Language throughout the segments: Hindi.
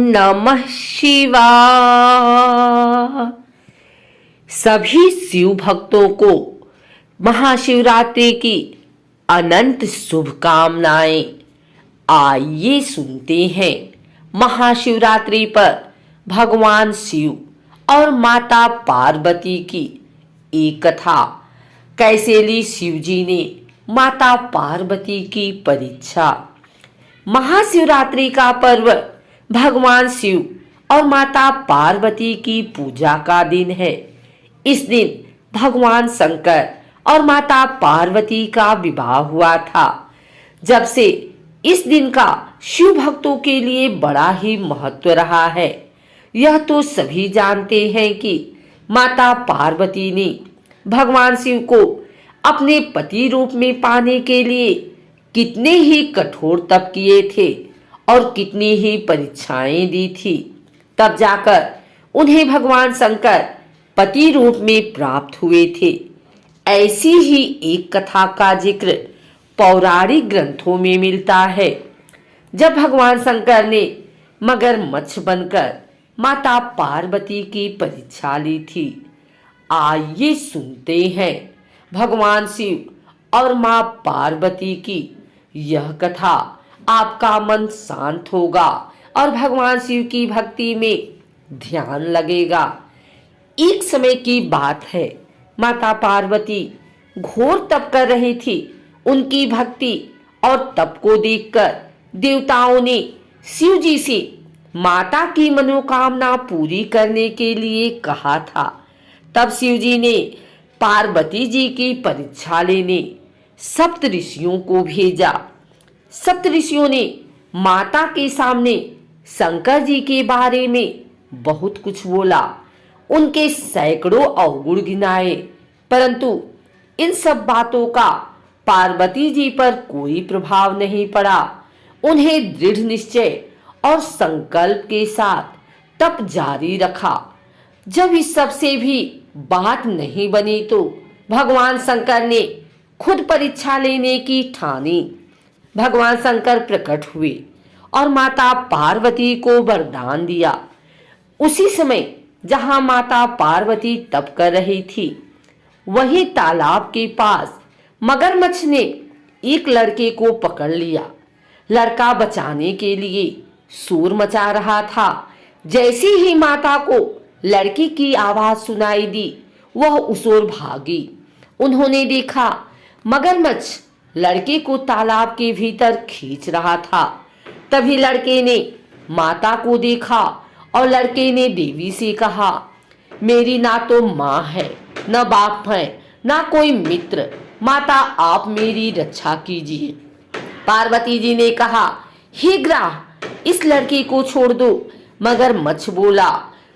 नमः शिवाय। सभी शिव भक्तों को महाशिवरात्रि की अनंत शुभकामनाएं। आइए सुनते हैं महाशिवरात्रि पर भगवान शिव और माता पार्वती की एक कथा। कैसे ली शिव जी ने माता पार्वती की परीक्षा। महाशिवरात्रि का पर्व भगवान शिव और माता पार्वती की पूजा का दिन है। इस दिन भगवान शंकर और माता पार्वती का विवाह हुआ था। जब से इस दिन का शिव भक्तों के लिए बड़ा ही महत्व रहा है। यह तो सभी जानते हैं कि माता पार्वती ने भगवान शिव को अपने पति रूप में पाने के लिए कितने ही कठोर तप किए थे और कितनी ही परीक्षाएं दी थी। तब जाकर उन्हें भगवान शंकर पति रूप में प्राप्त हुए थे। ऐसी ही एक कथा का जिक्र पौराणिक ग्रंथों में मिलता है। जब भगवान शंकर ने मगरमच्छ बनकर माता पार्वती की परीक्षा ली थी। आइए सुनते हैं भगवान शिव और मां पार्वती की यह कथा। आपका मन शांत होगा और भगवान शिव की भक्ति में ध्यान लगेगा। एक समय की बात है, माता पार्वती घोर तप कर रही थी। उनकी भक्ति और तप को देखकर देवताओं ने शिव जी से माता की मनोकामना पूरी करने के लिए कहा था। तब शिव जी ने पार्वती जी की परीक्षा लेने सप्त ऋषियों को भेजा। सप्त ऋषियों ने माता के सामने शंकर जी के बारे में बहुत कुछ बोला। उनके सैकड़ों अवगुण गिनाए, परंतु इन सब बातों का पार्वती जी पर कोई प्रभाव नहीं पड़ा। उन्हें दृढ़ निश्चय और संकल्प के साथ तप जारी रखा। जब इस सब से भी बात नहीं बनी तो भगवान शंकर ने खुद परीक्षा लेने की ठानी। भगवान शंकर प्रकट हुए और माता पार्वती को वरदान दिया। उसी समय जहां माता पार्वती तप कर रही थी, वहीं तालाब के पास मगरमच्छ ने एक लड़के को पकड़ लिया। लड़का बचाने के लिए शोर मचा रहा था। जैसे ही माता को लड़की की आवाज सुनाई दी, वह उस ओर भागी। उन्होंने देखा मगरमच्छ लड़के को तालाब के भीतर खींच रहा था। तभी लड़के ने माता को देखा और लड़के ने देवी से कहा, मेरी ना तो माँ है, न बाप है, ना कोई मित्र। माता आप मेरी रक्षा कीजिए। पार्वती जी ने कहा, हे ग्राह, इस लड़के को छोड़ दो। मगरमच्छ बोला,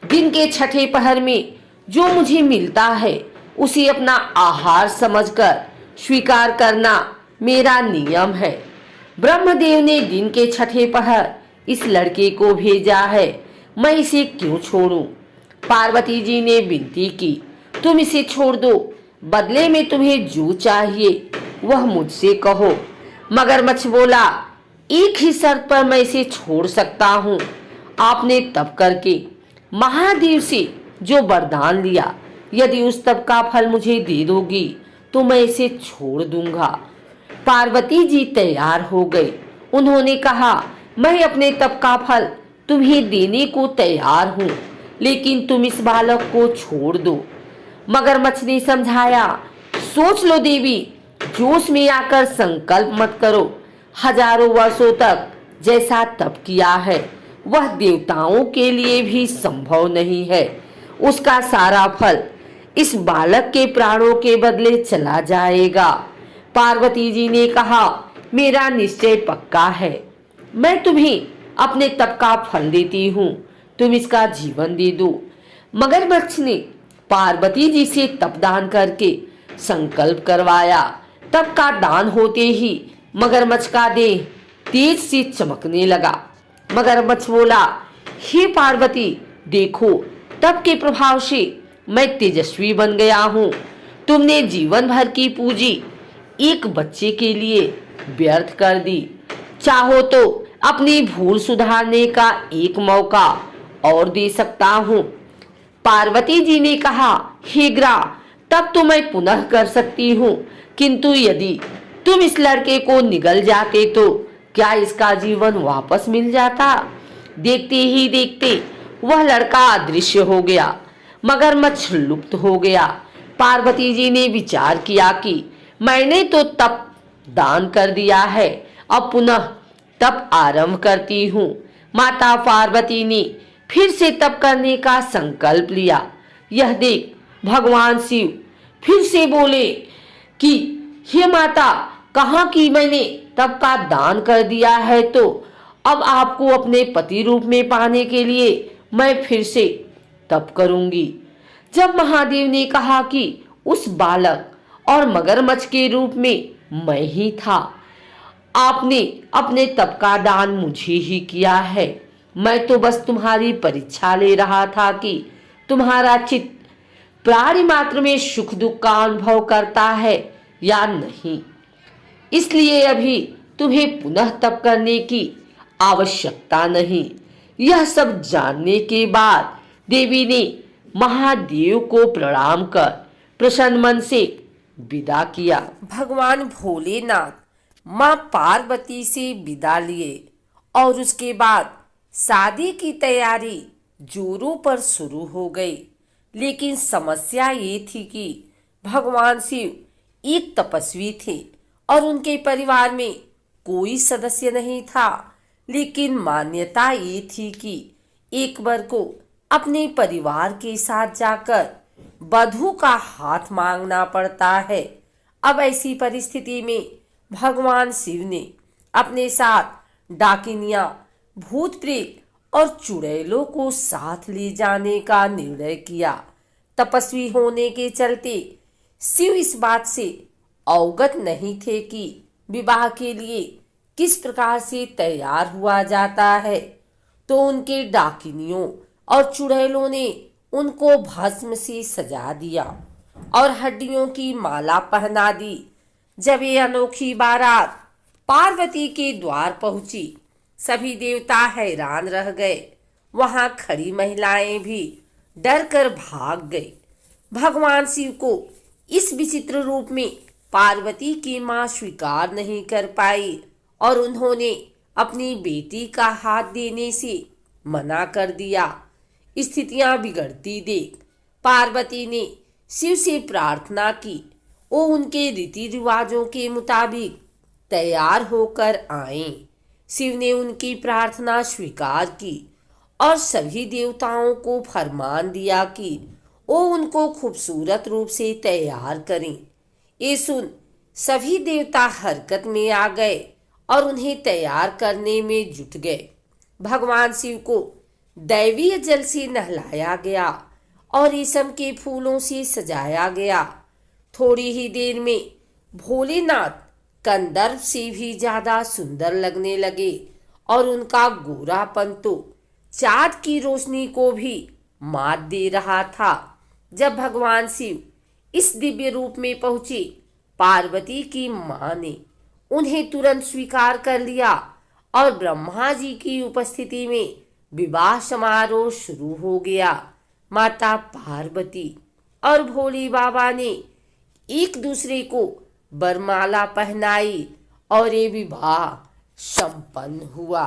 दिन के छठे पहर में जो मुझे मिलता है उसे अपना आहार समझकर स्वीकार करना मेरा नियम है। ब्रह्मदेव ने दिन के छठे पहर इस लड़के को भेजा है, मैं इसे क्यों छोड़ूं? पार्वती जी ने विनती की, तुम इसे छोड़ दो। बदले में तुम्हें जो चाहिए वह मुझसे कहो। मगरमच्छ बोला, एक ही शर्त पर मैं इसे छोड़ सकता हूँ। आपने तप करके महादेव से जो वरदान लिया, यदि उस तप का फल मुझे दे दोगी तो मैं इसे छोड़ दूंगा। पार्वती जी तैयार हो गई। उन्होंने कहा, मैं अपने तप का फल तुम्हें देने को तैयार हूँ, लेकिन तुम इस बालक को छोड़ दो। मगरमच्छ ने समझाया, सोच लो देवी, जोश में आकर संकल्प मत करो। हजारों वर्षों तक जैसा तप किया है वह देवताओं के लिए भी संभव नहीं है। उसका सारा फल इस बालक के प्राणों के बदले चला जाएगा। पार्वती जी ने कहा, मेरा निश्चय पक्का है, मैं तुम्हें अपने तप का फल देती हूँ, तुम इसका जीवन दे दो। मगरमच्छ ने पार्वती जी से तप दान करके संकल्प करवाया। तप का दान होते ही मगरमच्छ का देह तेज से चमकने लगा। मगरमच्छ बोला, हे पार्वती, देखो तप के प्रभाव से मैं तेजस्वी बन गया हूँ। तुमने जीवन भर की पूंजी एक बच्चे के लिए व्यर्थ कर दी। चाहो तो अपनी भूल सुधारने का एक मौका और दे सकता हूँ। पार्वती जी ने कहा, हे ग्रा, तब तो मैं पुनः कर सकती हूँ, किंतु यदि तुम इस लड़के को निगल जाते तो क्या इसका जीवन वापस मिल जाता? देखते ही देखते वह लड़का अदृश्य हो गया, मगरमच्छ लुप्त हो गया। पार्वती जी ने विचार किया कि मैंने तो तप दान कर दिया है, अब पुनः तप आरंभ करती हूँ। माता पार्वती ने फिर से तप करने का संकल्प लिया। यह देख भगवान शिव फिर से बोले कि हे माता, कहाँ की मैंने तप का दान कर दिया है, तो अब आपको अपने पति रूप में पाने के लिए मैं फिर से तप करूंगी। जब महादेव ने कहा कि उस बालक और मगरमच्छ के रूप में मैं ही था, आपने अपने तप का दान मुझे ही किया है, मैं तो बस तुम्हारी परीक्षा ले रहा था कि तुम्हारा चित्त प्राणी मात्र में सुख दुख का अनुभव करता है या नहीं। इसलिए अभी तुम्हें पुनः तप करने की आवश्यकता नहीं। यह सब जानने के बाद देवी ने महादेव को प्रणाम कर प्रसन्न मन से विदा किया। भगवान भोलेनाथ माँ पार्वती से विदा लिए और उसके बाद शादी की तैयारी जोरों पर शुरू हो गई। लेकिन समस्या ये थी कि भगवान शिव एक तपस्वी थे और उनके परिवार में कोई सदस्य नहीं था। लेकिन मान्यता ये थी कि एक बार को अपने परिवार के साथ जाकर वधू का हाथ मांगना पड़ता है। अब ऐसी परिस्थिति में भगवान शिव ने अपने साथ डाकिनिया, भूत प्रेत और चुड़ैलों को साथ ले जाने का निर्णय किया। तपस्वी होने के चलते शिव इस बात से अवगत नहीं थे कि विवाह के लिए किस प्रकार से तैयार हुआ जाता है, तो उनके डाकिनियों और चुड़ैलों ने उनको भस्म से सजा दिया और हड्डियों की माला पहना दी। जब ये अनोखी बारात पार्वती के द्वार पहुंची, सभी देवता हैरान रह गए। वहां खड़ी महिलाएं भी डर कर भाग गई। भगवान शिव को इस विचित्र रूप में पार्वती की मां स्वीकार नहीं कर पाई और उन्होंने अपनी बेटी का हाथ देने से मना कर दिया। स्थितियां बिगड़ती देख पार्वती ने शिव से प्रार्थना की वो उनके रीति रिवाजों के मुताबिक तैयार होकर आए। शिव ने उनकी प्रार्थना स्वीकार की और सभी देवताओं को फरमान दिया कि वो उनको खूबसूरत रूप से तैयार करें। ये सुन सभी देवता हरकत में आ गए और उन्हें तैयार करने में जुट गए। भगवान शिव को दैवीय जल से नहलाया गया और रेशम के फूलों से सजाया गया। थोड़ी ही देर में भोलेनाथ कंदर्प से भी ज्यादा सुंदर लगने लगे और उनका गोरापन तो चाँद की रोशनी को भी मात दे रहा था। जब भगवान शिव इस दिव्य रूप में पहुंचे, पार्वती की मां ने उन्हें तुरंत स्वीकार कर लिया और ब्रह्मा जी की उपस्थिति में विवाह समारोह शुरू हो गया। माता पार्वती और भोले बाबा ने एक दूसरे को वरमाला पहनाई और ये विवाह संपन्न हुआ।